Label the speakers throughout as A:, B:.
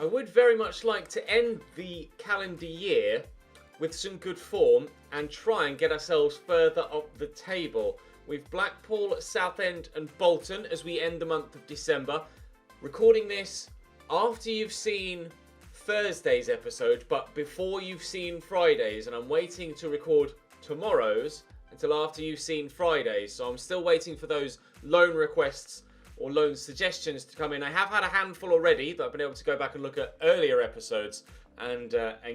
A: I would very much like to end the calendar year with some good form and try and get ourselves further up the table. We've Blackpool, Southend and Bolton as we end the month of December. Recording this after you've seen Thursday's episode, but before you've seen Friday's, and I'm waiting to record tomorrow's until after you've seen Friday's. So I'm still waiting for those loan requests or loan suggestions to come in. I have had a handful already that I've been able to go back and look at earlier episodes and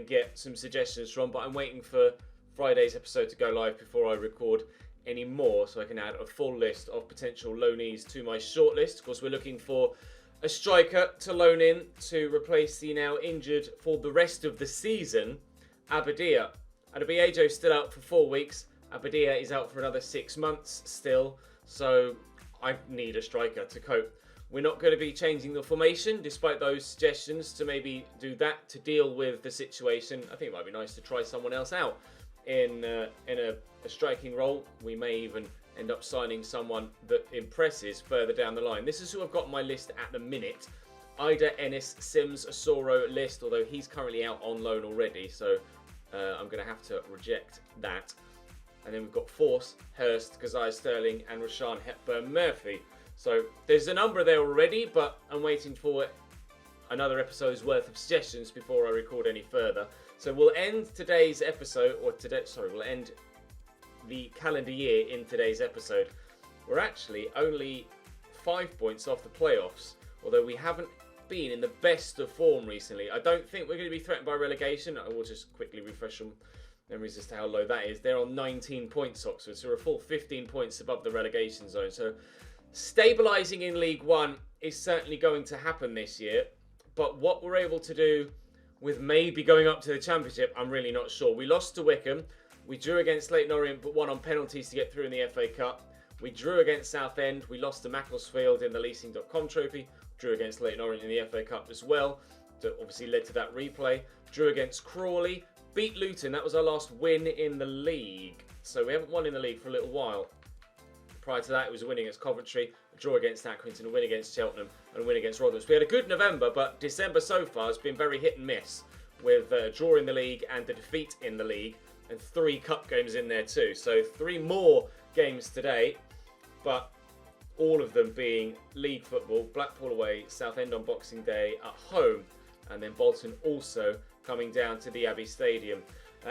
A: get some suggestions from, but I'm waiting for Friday's episode to go live before I record any more, so I can add a full list of potential loanees to my shortlist. Of course, we're looking for a striker to loan in to replace the now injured for the rest of the season, Abadia. Adebayo's still out for 4 weeks. Abadia is out for another 6 months still, so I need a striker to cope. We're not going to be changing the formation, despite those suggestions to maybe do that to deal with the situation. I think it might be nice to try someone else out in a striking role. We may even end up signing someone that impresses further down the line. This is who I've got on my list at the minute. Ida, Ennis, Sims, Asoro list, although he's currently out on loan already, so I'm going to have to reject that. And then we've got Force, Hurst, Keziah Sterling and Rashaan Hepburn-Murphy. So there's a number there already, but I'm waiting for another episode's worth of suggestions before I record any further. So we'll end today's episode, we'll end the calendar year in today's episode. We're actually only 5 points off the playoffs, although we haven't been in the best of form recently. I don't think we're going to be threatened by relegation. I will just quickly refresh some memories as to how low that is. They're on 19 points, Oxford, so we're a full 15 points above the relegation zone. So stabilising in League One is certainly going to happen this year, but what we're able to do with maybe going up to the Championship, I'm really not sure. We lost to Wickham, we drew against Leyton Orient but won on penalties to get through in the FA Cup. We drew against Southend, we lost to Macclesfield in the Leasing.com trophy, drew against Leyton Orient in the FA Cup as well, that obviously led to that replay. Drew against Crawley, beat Luton, that was our last win in the league. So we haven't won in the league for a little while. Prior to that, it was a win against Coventry, a draw against Accrington, a win against Cheltenham, and a win against Rotherham. So we had a good November, but December so far has been very hit and miss, with a draw in the league and a defeat in the league, and 3 cup games in there too. So 3 more games today, but all of them being league football. Blackpool away, Southend on Boxing Day at home, and then Bolton also coming down to the Abbey Stadium.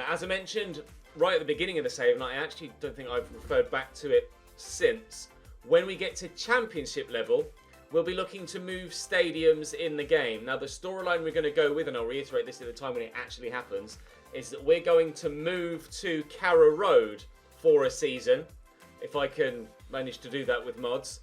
A: As I mentioned right at the beginning of the save, and I actually don't think I've referred back to it since, when we get to Championship level, we'll be looking to move stadiums in the game. Now, the storyline we're going to go with, and I'll reiterate this at the time when it actually happens, is that we're going to move to Carrow Road for a season, if I can manage to do that with mods.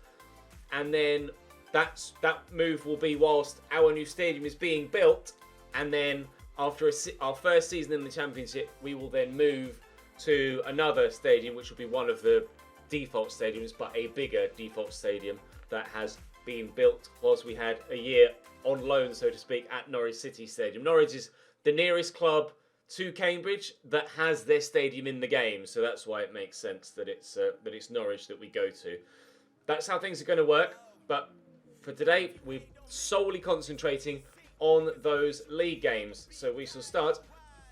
A: And then that move will be whilst our new stadium is being built, and then after our first season in the Championship, we will then move to another stadium, which will be one of the default stadiums, but a bigger default stadium that has been built whilst we had a year on loan, so to speak, at Norwich City Stadium. Norwich is the nearest club to Cambridge that has their stadium in the game, so that's why it makes sense that it's Norwich that we go to. That's how things are going to work, but for today, we're solely concentrating on those league games. So we shall start.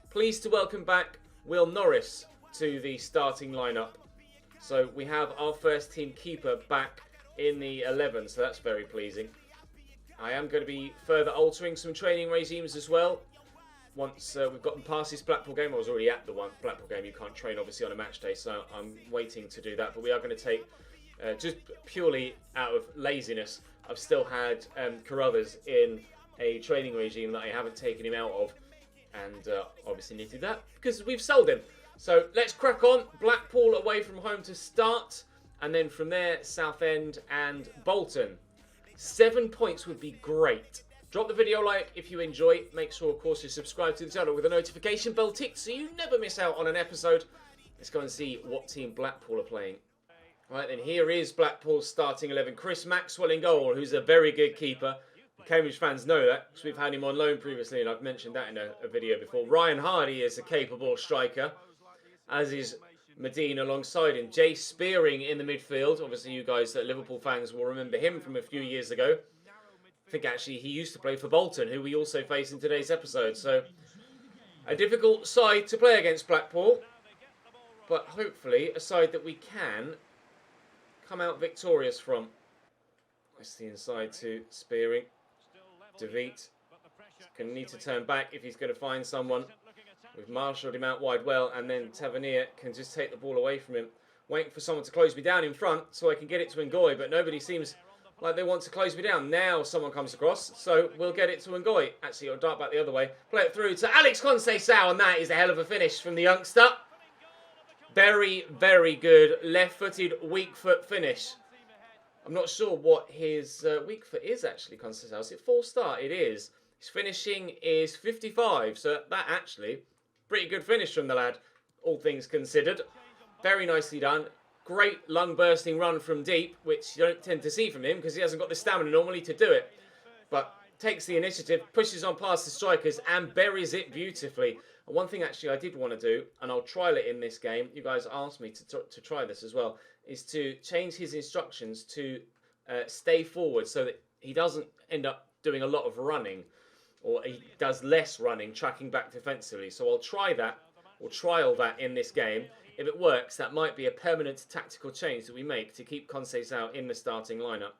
A: Pleased to welcome back Will Norris to the starting lineup. So we have our first team keeper back in the 11, so that's very pleasing. I am going to be further altering some training regimes as well. Once we've gotten past this Blackpool game, I was already at the Blackpool game. You can't train obviously on a match day, so I'm waiting to do that. But we are going to take, just purely out of laziness, I've still had Carruthers in a training regime that I haven't taken him out of, and obviously need to do that because we've sold him. So let's crack on. Blackpool away from home to start, and then from there Southend and Bolton. 7 points would be great. Drop the video a like if you enjoy. Make sure, of course, you subscribe to the channel with a notification bell ticked so you never miss out on an episode. Let's go and see what team Blackpool are playing. Right then, here is Blackpool's starting 11. Chris Maxwell in goal, who's a very good keeper. Cambridge fans know that because we've had him on loan previously, and I've mentioned that in a video before. Ryan Hardy is a capable striker, as is Medine alongside him. Jay Spearing in the midfield. Obviously, you guys, Liverpool fans, will remember him from a few years ago. I think actually he used to play for Bolton, who we also face in today's episode. So a difficult side to play against, Blackpool. But hopefully a side that we can come out victorious from. That's the inside to Spearing. DeVeet. Going to need to turn back if he's going to find someone. We've marshalled him out wide well, and then Tavernier can just take the ball away from him. Waiting for someone to close me down in front so I can get it to Ngoy, but nobody seems like they want to close me down. Now someone comes across, so we'll get it to Ngoy. Actually, it'll dart back the other way. Play it through to Alex Conceição, and that is a hell of a finish from the youngster. Very, very good left-footed, weak foot finish. I'm not sure what his weak foot is, actually, Conceição. Is it 4-star? It is. His finishing is 55, so that actually, pretty good finish from the lad, all things considered. Very nicely done. Great lung-bursting run from deep, which you don't tend to see from him because he hasn't got the stamina normally to do it. But takes the initiative, pushes on past the strikers and buries it beautifully. And one thing actually I did want to do, and I'll trial it in this game, you guys asked me to try this as well, is to change his instructions to stay forward so that he doesn't end up doing a lot of running, or he does less running, tracking back defensively. So I'll try that, or trial that in this game. If it works, that might be a permanent tactical change that we make to keep Conceição in the starting lineup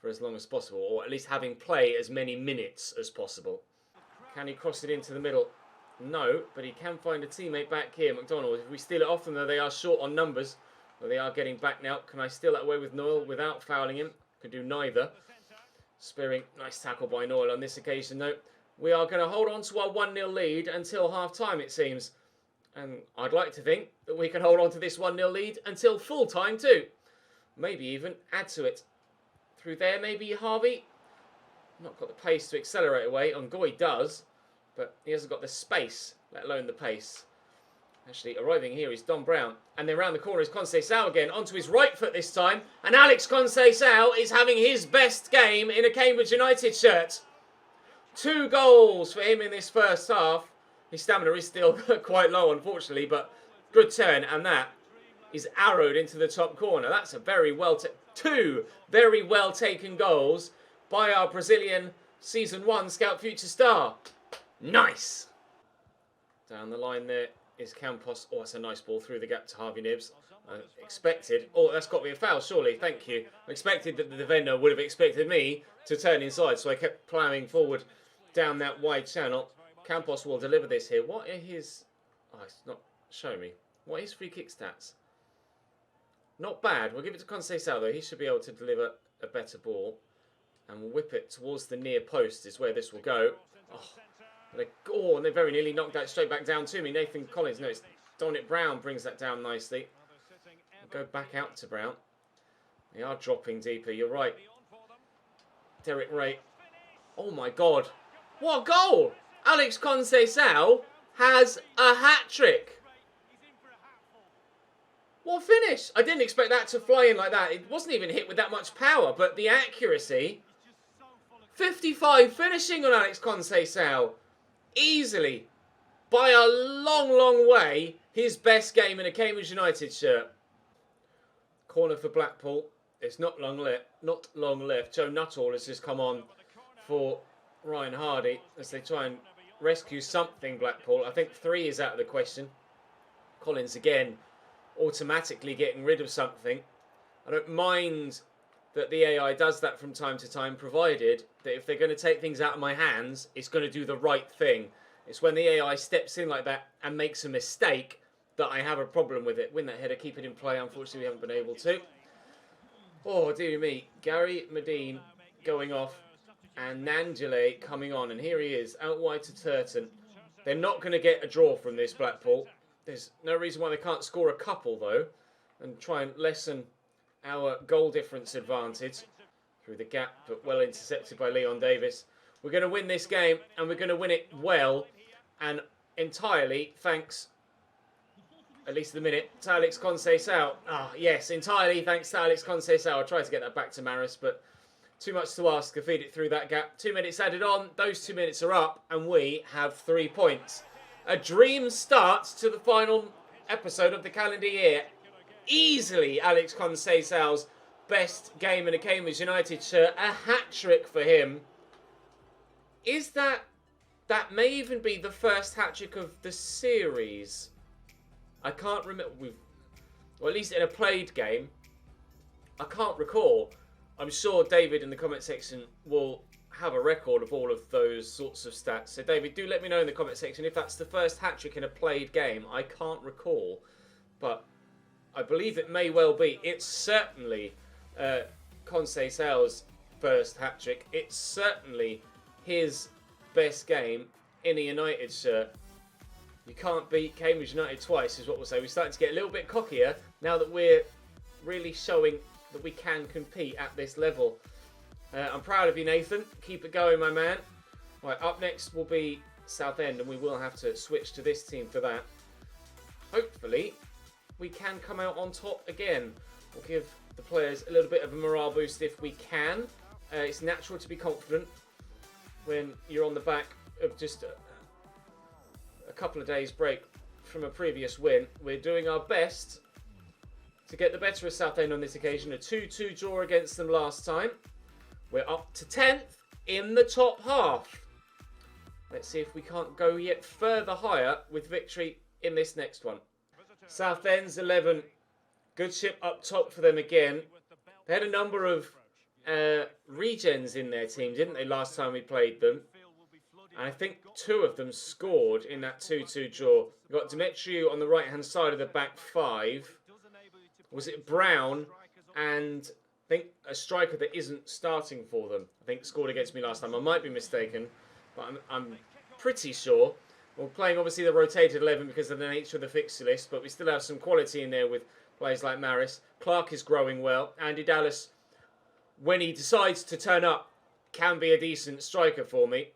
A: for as long as possible, or at least having play as many minutes as possible. Can he cross it into the middle? No, but he can find a teammate back here, McDonald. If we steal it off them, though, they are short on numbers. Well, they are getting back now. Can I steal that away with Noyle without fouling him? Can do neither. Spearing, nice tackle by Noyle on this occasion, though. We are going to hold on to our 1-0 lead until half-time, it seems. And I'd like to think that we can hold on to this 1-0 lead until full-time, too. Maybe even add to it. Through there, maybe, Harvey? Not got the pace to accelerate away. Ngoy does, but he hasn't got the space, let alone the pace. Actually, arriving here is Don Brown. And then round the corner is Conceição again, onto his right foot this time. And Alex Conceição is having his best game in a Cambridge United shirt. 2 goals for him in this first half. His stamina is still quite low, unfortunately, but good turn. And that is arrowed into the top corner. That's a very well... 2 very well taken goals by our Brazilian Season 1 Scout Future Star. Nice! Down the line there is Campos. Oh, that's a nice ball through the gap to Harvey Nibbs. Expected. Oh, that's got to be a foul, surely. Thank you. I expected that the defender would have expected me to turn inside, so I kept ploughing forward down that wide channel. Campos will deliver this here. What are his... Oh, it's not showing me. What are his free kick stats? Not bad. We'll give it to Conceição, though. He should be able to deliver a better ball. And we'll whip it towards the near post is where this will go. Oh, and they very nearly knocked that straight back down to me. Nathan Collins. No, it's Dominic Brown brings that down nicely. We'll go back out to Brown. They are dropping deeper. You're right. Derek Ray. Oh, my God. What a goal! Alex Conceição has a hat-trick. What a finish! I didn't expect that to fly in like that. It wasn't even hit with that much power, but the accuracy. 55 finishing on Alex Conceição. Easily, by a long, long way, his best game in a Cambridge United shirt. Corner for Blackpool. It's not long left. Joe Nuttall has just come on for Ryan Hardy as they try and rescue something, Blackpool. I think 3 is out of the question. Collins again, automatically getting rid of something. I don't mind that the AI does that from time to time, provided that if they're going to take things out of my hands, it's going to do the right thing. It's when the AI steps in like that and makes a mistake that I have a problem with it. Win that header, keep it in play. Unfortunately, we haven't been able to. Oh, dear me. Gary Medine going off and Nangele coming on. And here he is, out wide to Turton. They're not going to get a draw from this, Blackpool. There's no reason why they can't score a couple, though, and try and lessen our goal difference advantage through the gap, but well intercepted by Leon Davis. We're going to win this game, and we're going to win it well, and entirely thanks, at least at the minute, to Alex Conceição. Ah, yes, entirely thanks to Alex Conceição. I tried to get that back to Maris, but too much to ask to feed it through that gap. 2 minutes added on. Those 2 minutes are up, and we have 3 points. A dream start to the final episode of the calendar year. Easily Alex Conceição's best game in a Cambridge United shirt. A hat-trick for him. Is that... That may even be the first hat-trick of the series. I can't remember... Or at least in a played game. I can't recall. I'm sure David in the comment section will have a record of all of those sorts of stats. So David, do let me know in the comment section if that's the first hat-trick in a played game. I can't recall. But I believe it may well be. It's certainly Conceição's first hat-trick. It's certainly his best game in a United shirt. You can't beat Cambridge United twice, is what we'll say. We're starting to get a little bit cockier now that we're really showing that we can compete at this level. I'm proud of you, Nathan. Keep it going, my man. Right, up next will be Southend, and we will have to switch to this team for that. Hopefully, we can come out on top again. We'll give the players a little bit of a morale boost if we can. It's natural to be confident when you're on the back of just a couple of days break from a previous win. We're doing our best to get the better of Southend on this occasion. A 2-2 draw against them last time. We're up to 10th in the top half. Let's see if we can't go yet further higher with victory in this next one. Southend's 11. Good ship up top for them again. They had a number of regens in their team, didn't they, last time we played them? And I think 2 of them scored in that 2-2 draw. We've got Demetriou on the right-hand side of the back 5. Was it Brown and I think a striker that isn't starting for them? I think scored against me last time. I might be mistaken, but I'm pretty sure. We're playing obviously the rotated 11 because of the nature of the fixture list, but we still have some quality in there with players like Maris. Clark is growing well. Andy Dallas, when he decides to turn up, can be a decent striker for me.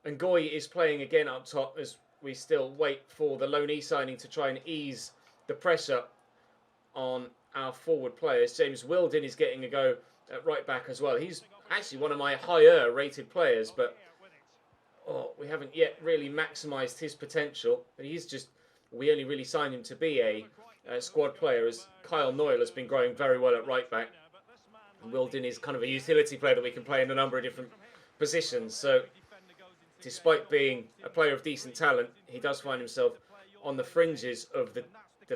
A: And Goy is playing again up top as we still wait for the loanee signing to try and ease the pressure on our forward players. James Wilden is getting a go at right back as well. He's actually one of my higher rated players, but we haven't yet really maximised his potential. But he's just, we only really signed him to be a squad player, as Kyle Noyle has been growing very well at right back. And Wilden is kind of a utility player that we can play in a number of different positions. So despite being a player of decent talent, he does find himself on the fringes of the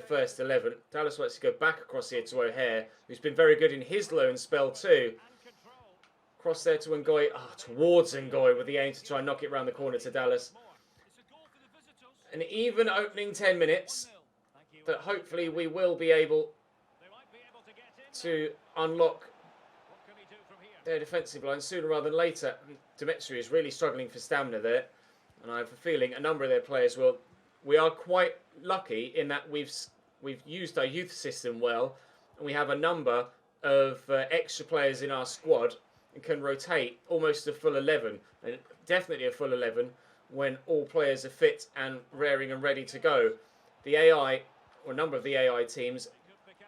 A: first 11. Dallas wants to go back across here to O'Hare, who's been very good in his loan spell too. Cross there to Ngoy, towards Ngoy with the aim to try and knock it round the corner to Dallas. An even opening 10 minutes that hopefully we will be able to unlock their defensive line sooner rather than later. Demetriou is really struggling for stamina there, and I have a feeling a number of their players will. We are quite lucky in that we've used our youth system well, and we have a number of extra players in our squad and can rotate almost a full 11, and definitely a full 11 when all players are fit and raring and ready to go. The AI, or a number of the AI teams,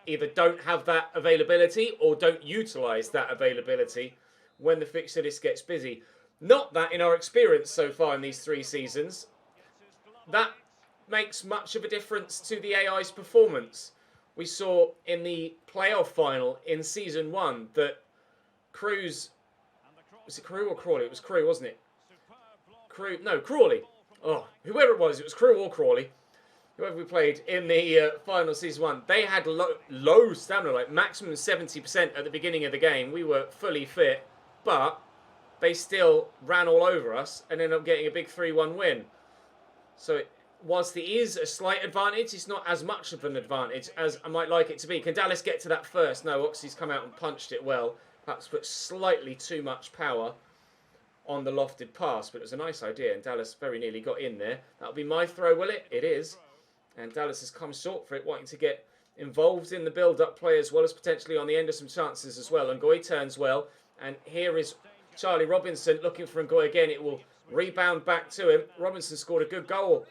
A: either don't have that availability or don't utilise that availability when the fixture list gets busy. Not that in our experience so far in these 3 seasons, that makes much of a difference to the AI's performance. We saw in the playoff final in Season 1 that Cruz... Was it Crew or Crawley? It was Crew, wasn't it? Crew... No, Crawley. Oh, whoever it was Crew or Crawley. Whoever we played in the final Season 1. They had low stamina, like maximum 70% at the beginning of the game. We were fully fit, but they still ran all over us and ended up getting a big 3-1 win. So whilst there is a slight advantage, it's not as much of an advantage as I might like it to be. Can Dallas get to that first? No, Oxy's come out and punched it well. Perhaps put slightly too much power on the lofted pass, but it was a nice idea, and Dallas very nearly got in there. That'll be my throw, will it? It is. And Dallas has come short for it, wanting to get involved in the build-up play as well as potentially on the end of some chances as well. And Ngoy turns well, and here is Charlie Robinson looking for Ngoy again. It will rebound back to him. Robinson scored a good goal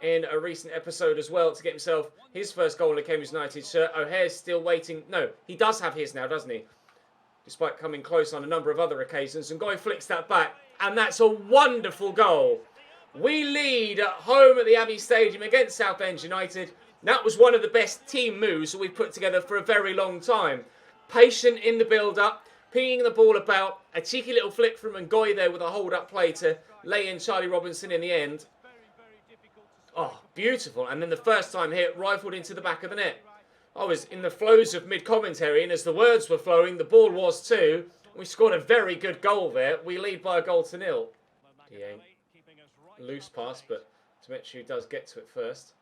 A: in a recent episode as well to get himself his first goal in a Cambridge United shirt. O'Hare's still waiting. No, he does have his now, doesn't he? Despite coming close on a number of other occasions. And Ngoy flicks that back, and that's a wonderful goal. We lead at home at the Abbey Stadium against Southend United. That was one of the best team moves that we've put together for a very long time. Patient in the build-up, pinging the ball about. A cheeky little flick from Ngoy there with a hold-up play to lay in Charlie Robinson in the end. Oh, beautiful. And then the first time hit rifled into the back of the net. I was in the flows of mid-commentary, and as the words were flowing, the ball was too. We scored a very good goal there. We lead by a goal to nil. Yeah, loose pass, but Demetriou does get to it first.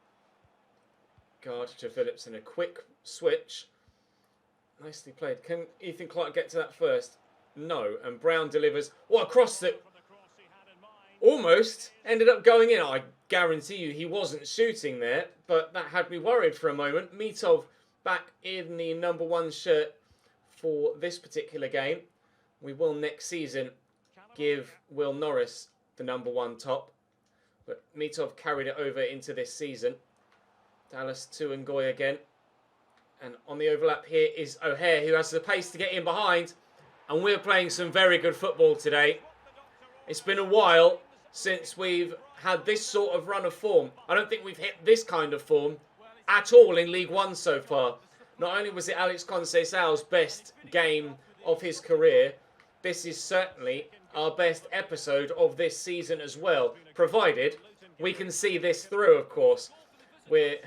A: Guard to Phillips and a quick switch. Nicely played. Can Ethan Clark get to that first? No. And Brown delivers. What a cross that almost ended up going in. I guarantee you he wasn't shooting there, but that had me worried for a moment. Mitov back in the number 1 shirt for this particular game. We will next season give Will Norris the number 1 top, but Mitov carried it over into this season. Dallas to Ngoy again. And on the overlap here is O'Hare, who has the pace to get in behind. And we're playing some very good football today. It's been a while since we've had this sort of run of form. I don't think we've hit this kind of form at all in League One so far. Not only was it Alex Conceição's best game of his career, this is certainly our best episode of this season as well, provided we can see this through, of course. We're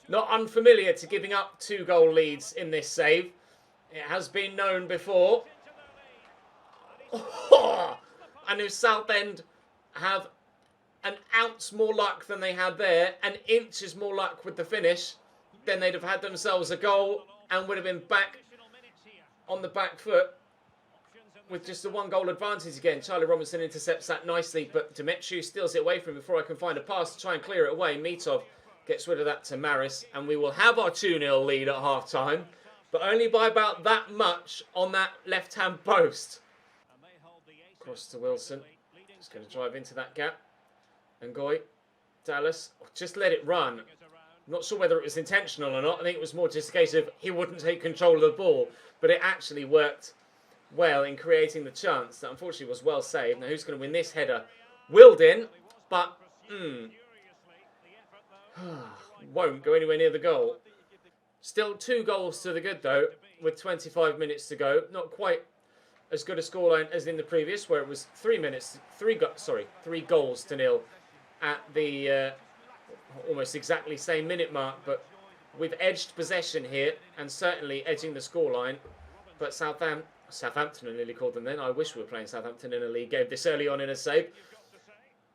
A: not unfamiliar to giving up 2-goal leads in this save. It has been known before. And if Southend have an ounce more luck than they had there, an inches more luck with the finish, then they'd have had themselves a goal and would have been back on the back foot with just a 1-goal advantage again. Charlie Robinson intercepts that nicely, but Demetriou steals it away from him before I can find a pass to try and clear it away. Mitov gets rid of that to Maris, and we will have our 2-0 lead at half-time, but only by about that much on that left-hand post. Cross to Wilson. He's going to drive into that gap. Ngoy, Dallas, just let it run. I'm not sure whether it was intentional or not. I think it was more just a case of he wouldn't take control of the ball, but it actually worked well in creating the chance that unfortunately was well saved. Now who's going to win this header? Wildin, but won't go anywhere near the goal. Still 2 goals to the good though, with 25 minutes to go. Not quite as good a scoreline as in the previous, where it was 3 goals to nil at the almost exactly same minute mark. But we've edged possession here and certainly edging the scoreline. But Southampton, I nearly called them then. I wish we were playing Southampton in a league game this early on in a save.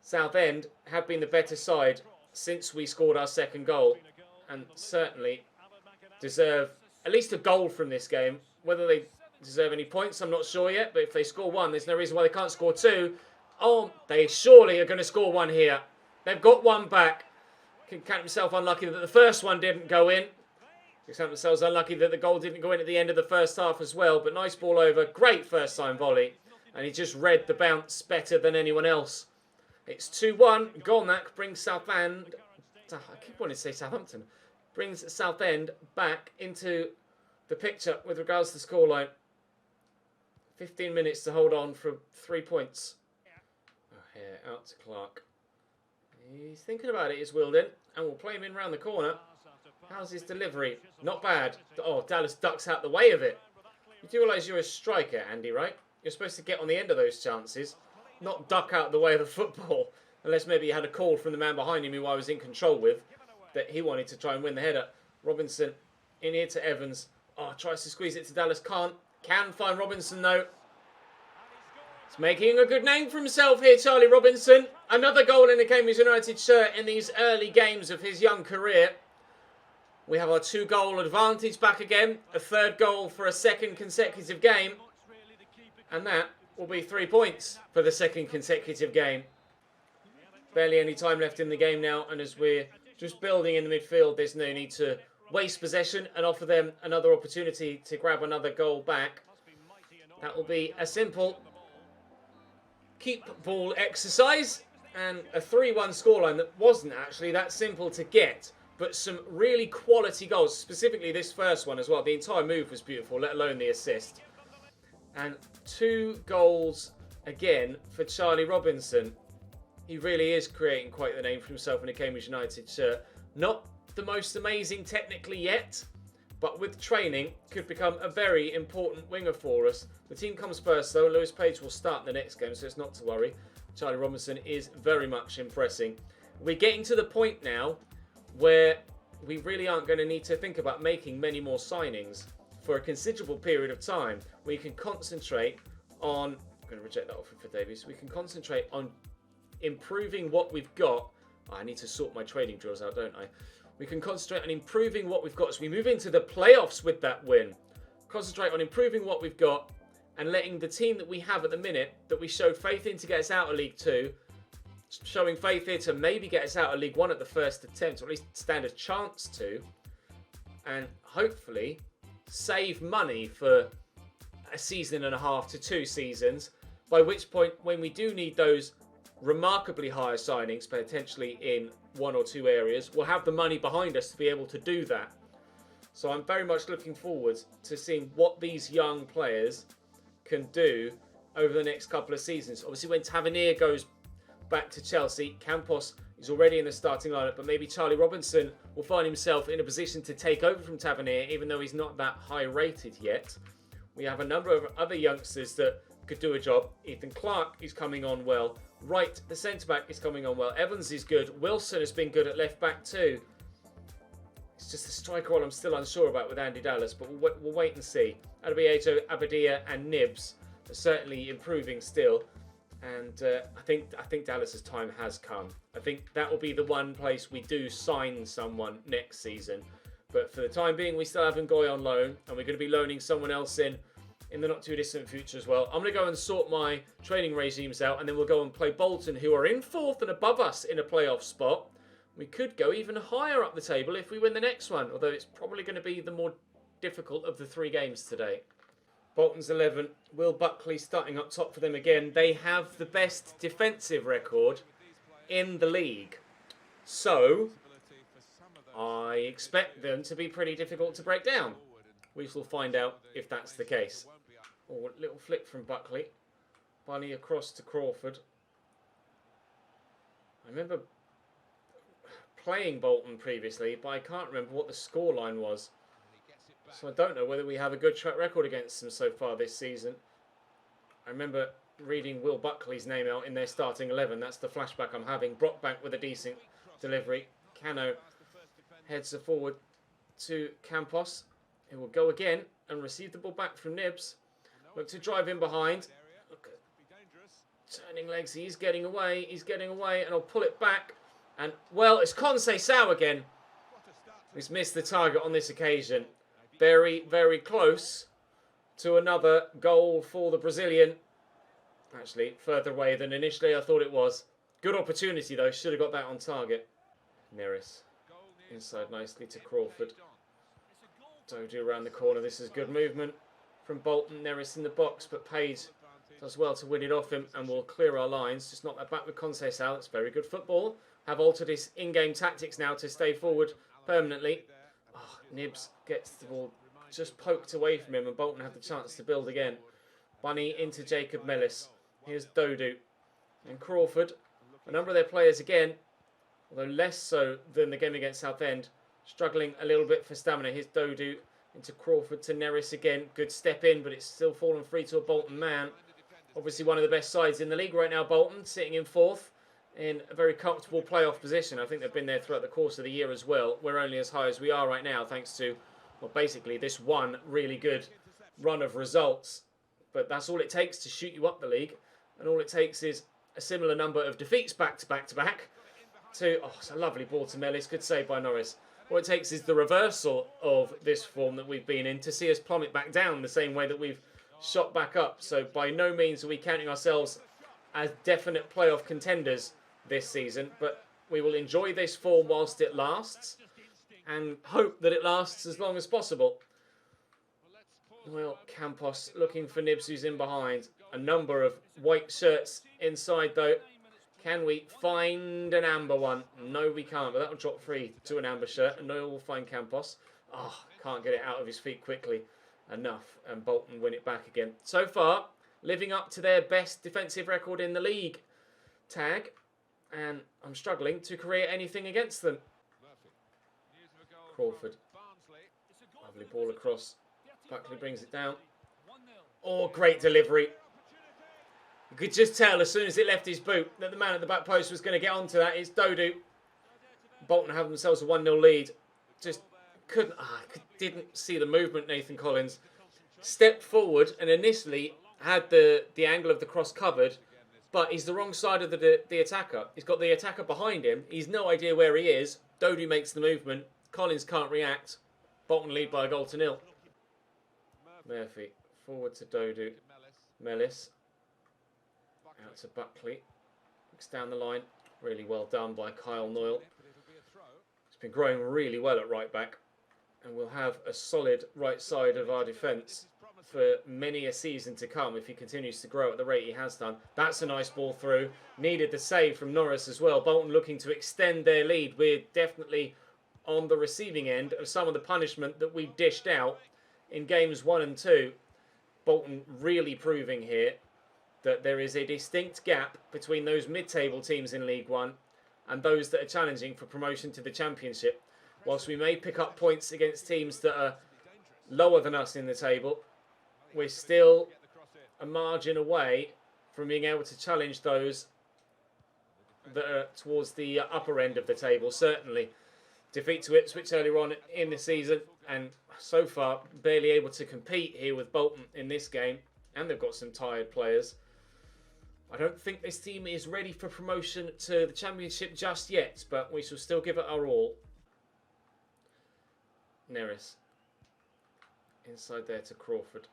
A: Southend have been the better side since we scored our 2nd goal, and certainly deserve at least a goal from this game. Whether they deserve any points, I'm not sure yet, but if they score 1, there's no reason why they can't score 2. Oh, they surely are going to score 1 here. They've got 1 back. Can count himself unlucky that the first one didn't go in. Can count themselves unlucky that the goal didn't go in at the end of the first half as well, but nice ball over. Great first-time volley, and he just read the bounce better than anyone else. It's 2-1. Golnak brings Southend. I keep wanting to say Southampton. Brings Southend back into the picture with regards to the scoreline. 15 minutes to hold on for 3 points. Oh, here, out to Clark. He's thinking about it, is Wildin. And we'll play him in round the corner. How's his delivery? Not bad. Oh, Dallas ducks out the way of it. You do realise you're a striker, Andy, right? You're supposed to get on the end of those chances, not duck out the way of the football. Unless maybe he had a call from the man behind him who I was in control with, that he wanted to try and win the header. Robinson in here to Evans. Oh, tries to squeeze it to Dallas. Can't. Can find Robinson though. He's making a good name for himself here, Charlie Robinson. Another goal in the Cambridge United shirt in these early games of his young career. We have our 2-goal advantage back again. A 3rd goal for a 2nd consecutive game. And that will be 3 points for the 2nd consecutive game. Barely any time left in the game now, and as we're just building in the midfield, there's no need to waste possession and offer them another opportunity to grab another goal back. That will be a simple keep ball exercise and a 3-1 scoreline that wasn't actually that simple to get, but some really quality goals, specifically this first one as well. The entire move was beautiful, let alone the assist. And 2 goals again for Charlie Robinson. He really is creating quite the name for himself in a Cambridge United shirt. Not the most amazing technically yet, but with training could become a very important winger for us. The team comes first though. Lewis Page will start the next game, so it's not to worry. Charlie Robinson is very much impressing. We're getting to the point now where we really aren't going to need to think about making many more signings for a considerable period of time. We can concentrate on... I'm going to reject that offer for Davies. We can concentrate on improving what we've got. Oh, I need to sort my trading drills out, don't I? We can concentrate on improving what we've got as we move into the playoffs with that win. Concentrate on improving what we've got and letting the team that we have at the minute, that we showed faith in to get us out of League 2, showing faith here to maybe get us out of League 1 at the first attempt, or at least stand a chance to, and hopefully save money for a season and a half to 2 seasons, by which point, when we do need those remarkably higher signings, potentially in 1 or 2 areas, we'll have the money behind us to be able to do that. So I'm very much looking forward to seeing what these young players can do over the next couple of seasons. Obviously, when Tavernier goes back to Chelsea, Campos is already in the starting lineup, but maybe Charlie Robinson will find himself in a position to take over from Tavernier, even though he's not that high rated yet. We have a number of other youngsters that could do a job. Ethan Clark is coming on well. Wright, the centre-back, is coming on well. Evans is good. Wilson has been good at left-back too. It's just the striker role I'm still unsure about with Andy Dallas, but we'll wait and see. Adebieto, Abadia and Nibs are certainly improving still. And I think Dallas's time has come. I think that will be the one place we do sign someone next season. But for the time being, we still have Ngoy on loan, and we're going to be loaning someone else in the not too distant future as well. I'm going to go and sort my training regimes out, and then we'll go and play Bolton, who are in 4th and above us in a playoff spot. We could go even higher up the table if we win the next one, although it's probably going to be the more difficult of the 3 games today. Bolton's 11, Will Buckley starting up top for them again. They have the best defensive record in the league. So, I expect them to be pretty difficult to break down. We shall find out if that's the case. Oh, a little flick from Buckley. Bunny across to Crawford. I remember playing Bolton previously, but I can't remember what the scoreline was. So I don't know whether we have a good track record against them so far this season. I remember reading Will Buckley's name out in their starting 11. That's the flashback I'm having. Brockbank with a decent delivery. Cano heads forward to Campos, who will go again and receive the ball back from Nibs. Look to drive in behind. Look at turning legs. He's getting away, and I'll pull it back. And, well, it's Conceição again, who's missed the target on this occasion. Very, very close to another goal for the Brazilian. Actually, further away than initially I thought it was. Good opportunity, though. Should have got that on target. Neris. Inside nicely to Crawford. Dodu around the corner. This is good movement from Bolton. Neris in the box, but Page does well to win it off him and will clear our lines. Just knock that back with Conceição. It's very good football. Have altered his in-game tactics now to stay forward permanently. Oh, Nibs gets the ball just poked away from him, and Bolton have the chance to build again. Bunny into Jacob Mellis. Here's Dodu and Crawford. A number of their players again, although less so than the game against Southend, struggling a little bit for stamina. Here's Dodu into Crawford to Neris again. Good step in, but it's still fallen free to a Bolton man. Obviously one of the best sides in the league right now, Bolton, sitting in 4th in a very comfortable playoff position. I think they've been there throughout the course of the year as well. We're only as high as we are right now thanks to, well, basically this one really good run of results. But that's all it takes to shoot you up the league. And all it takes is a similar number of defeats back to back to back. Oh, it's a lovely ball to Mellis. Good save by Norris. All it takes is the reversal of this form that we've been in to see us plummet back down the same way that we've shot back up. So by no means are we counting ourselves as definite playoff contenders this season, but we will enjoy this form whilst it lasts and hope that it lasts as long as possible. Well, Campos looking for Nibs, who's in behind. A number of white shirts inside though. Can we find an amber one? No, we can't, but that will drop free to an amber shirt, and no, we'll find Campos. Oh, can't get it out of his feet quickly enough, and Bolton win it back again. So far, living up to their best defensive record in the league tag, and I'm struggling to create anything against them. Crawford. Lovely ball across. Buckley brings it down. Oh, great delivery. You could just tell as soon as it left his boot that the man at the back post was going to get onto that. It's Dodu. Bolton have themselves a 1-0 lead. Just didn't see the movement, Nathan Collins. Stepped forward and initially had the angle of the cross covered, but he's the wrong side of the attacker. He's got the attacker behind him. He's no idea where he is. Dodu makes the movement. Collins can't react. Bolton lead by a goal to 0. Murphy forward to Dodu. Mellis out to Buckley. Looks down the line. Really well done by Kyle Noyle. He's been growing really well at right back, and we'll have a solid right side of our defence for many a season to come if he continues to grow at the rate he has done. That's a nice ball through. Needed the save from Norris as well. Bolton looking to extend their lead. We're definitely on the receiving end of some of the punishment that we dished out in games 1 and 2. Bolton really proving here that there is a distinct gap between those mid-table teams in League One and those that are challenging for promotion to the Championship. Whilst we may pick up points against teams that are lower than us in the table, we're still a margin away from being able to challenge those that are towards the upper end of the table, certainly. Defeat to Ipswich earlier on in the season, and so far barely able to compete here with Bolton in this game, and they've got some tired players. I don't think this team is ready for promotion to the Championship just yet, but we shall still give it our all. Neris. Inside there to Crawford.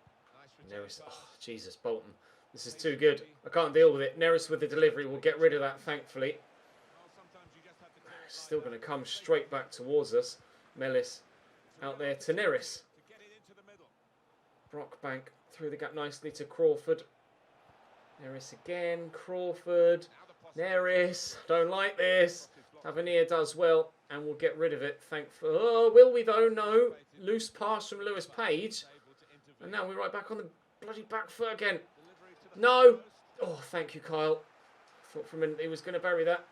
A: Neris. Oh, Jesus, Bolton. This is too good. I can't deal with it. Neris with the delivery will get rid of that, thankfully. Still going to come straight back towards us. Mellis out there to Neris. Brockbank through the gap nicely to Crawford. Neris again. Crawford. Neris. Don't like this. Tavernier does well and we'll get rid of it. Thankfully. Oh, will we though? No. Loose pass from Lewis Page. And now we're right back on the bloody back foot again. No. Oh, thank you, Kyle. Thought for a minute he was going to bury that.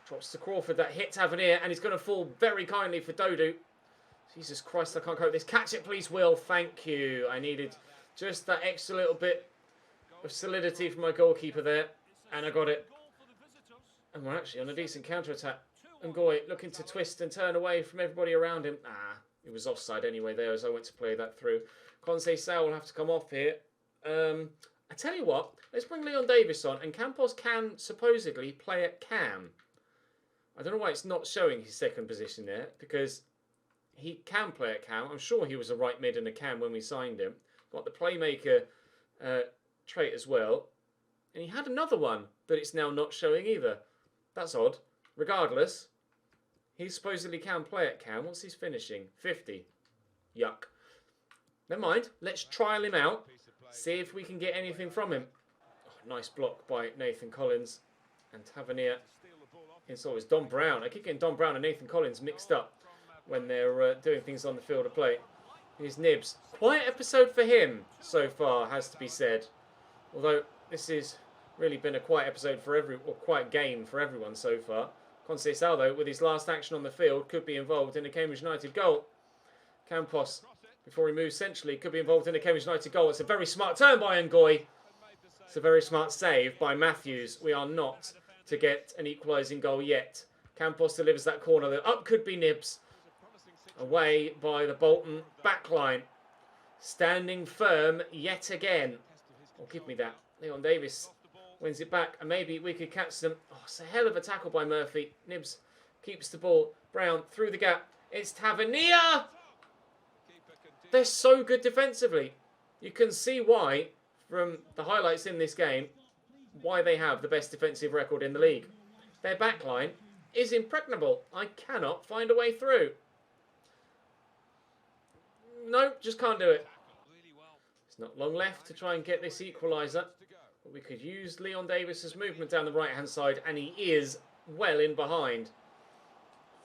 A: Drops to Crawford. That hit Tavernier and he's going to fall very kindly for Dodu. Jesus Christ, I can't cope with this. Catch it, please, Will. Thank you. I needed just that extra little bit of solidity from my goalkeeper there. And I got it. And we're actually on a decent counter-attack. Ngoy looking to twist and turn away from everybody around him. It was offside anyway there as I went to play that through. Conceição will have to come off here. I tell you what, let's bring Leon Davis on. And Campos can supposedly play at cam. I don't know why it's not showing his second position there, because he can play at cam. I'm sure he was a right mid and a cam when we signed him. Got the playmaker trait as well. And he had another one that it's now not showing either. That's odd. Regardless, he supposedly can play at cam. What's his finishing? 50. Yuck. Never mind. Let's trial him out. See if we can get anything from him. Oh, nice block by Nathan Collins. And Tavernier. So it's Don Brown. I keep getting Don Brown and Nathan Collins mixed up when they're doing things on the field of play. Here's Nibs. Quiet episode for him so far, has to be said. Although this has really been a quiet episode for quiet game for everyone so far. Conceição, though, with his last action on the field, could be involved in a Cambridge United goal. Campos, before he moves centrally, could be involved in a Cambridge United goal. It's a very smart turn by Ngoy. It's a very smart save by Matthews. We are not to get an equalising goal yet. Campos delivers that corner. The up could be Nibs. Away by the Bolton backline. Standing firm yet again. Oh, give me that. Leon Davis wins it back. And maybe we could catch them. Oh, it's a hell of a tackle by Murphy. Nibs keeps the ball. Brown through the gap. It's Tavernier! They're so good defensively. You can see why, from the highlights in this game, why they have the best defensive record in the league. Their backline is impregnable. I cannot find a way through. No, just can't do it. It's not long left to try and get this equaliser. But we could use Leon Davis's movement down the right-hand side, and he is well in behind.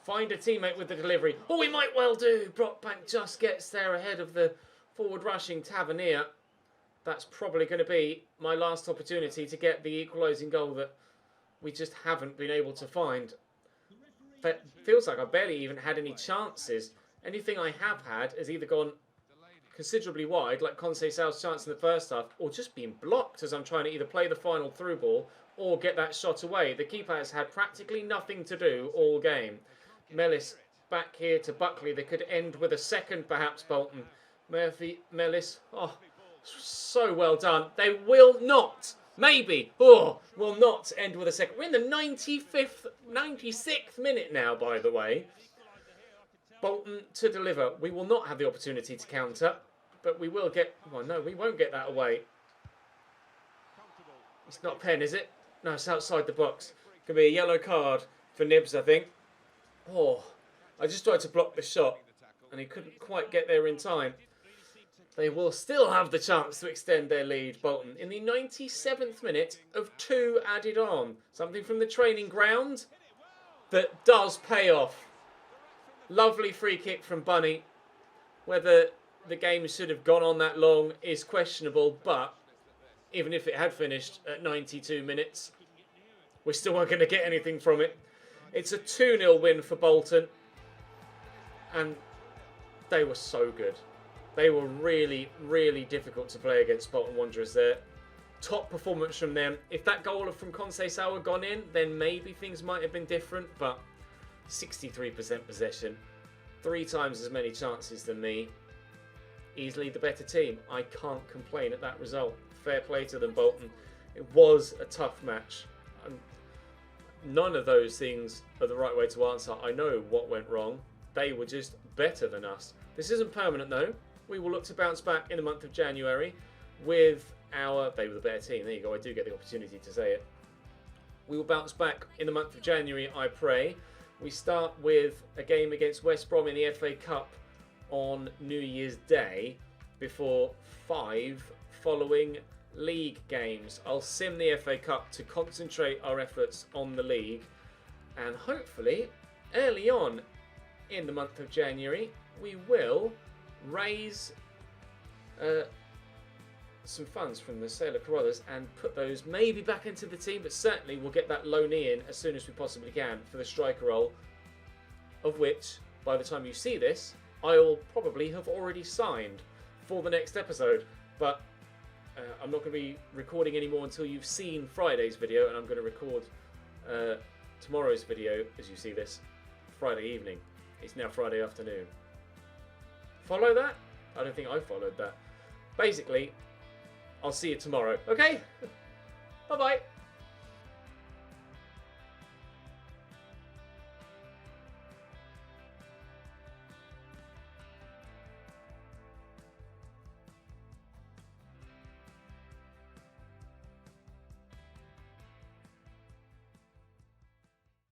A: Find a teammate with the delivery. Oh, he might well do. Brockbank just gets there ahead of the forward-rushing Tavernier. That's probably going to be my last opportunity to get the equalising goal that we just haven't been able to find. It feels like I barely even had any chances Anything I have had has either gone considerably wide, like Conceição's chance in the first half, or just being blocked as I'm trying to either play the final through ball or get that shot away. The keeper has had practically nothing to do all game. Mellis back here to Buckley. They could end with a second, perhaps, Bolton. Murphy, Mellis. Oh, so well done. They will not, maybe, will not end with a second. We're in the 96th minute now, by the way. Bolton to deliver. We will not have the opportunity to counter, but we will get... Well, no, we won't get that away. It's not a pen, is it? No, it's outside the box. Could be a yellow card for Nibs, I think. Oh, I just tried to block the shot, and he couldn't quite get there in time. They will still have the chance to extend their lead, Bolton, in the 97th minute of 2 added on. Something from the training ground that does pay off. Lovely free kick from Bunny. Whether the game should have gone on that long is questionable, but even if it had finished at 92 minutes, we still weren't going to get anything from it. It's a 2-0 win for Bolton, and they were so good. They were really, really difficult to play against Bolton Wanderers there. Top performance from them. If that goal from Conceição had gone in, then maybe things might have been different, but 63% possession, 3 times as many chances than me. Easily the better team. I can't complain at that result. Fair play to them, Bolton. It was a tough match. None of those things are the right way to answer. I know what went wrong. They were just better than us. This isn't permanent though. We will look to bounce back in the month of January with our... They were the better team. There you go. I do get the opportunity to say it. We will bounce back in the month of January, I pray. We start with a game against West Brom in the FA Cup on New Year's Day before 5 following league games. I'll sim the FA Cup to concentrate our efforts on the league, and hopefully early on in the month of January we will raise some funds from the sale of Carruthers and put those maybe back into the team, but certainly we'll get that loanee in as soon as we possibly can for the striker role, of which by the time you see this I'll probably have already signed for the next episode, but I'm not going to be recording anymore until you've seen Friday's video, and I'm going to record tomorrow's video as you see this Friday evening. It's now Friday afternoon. Follow that? I don't think I followed that. Basically, I'll see you tomorrow. Okay? Bye-bye.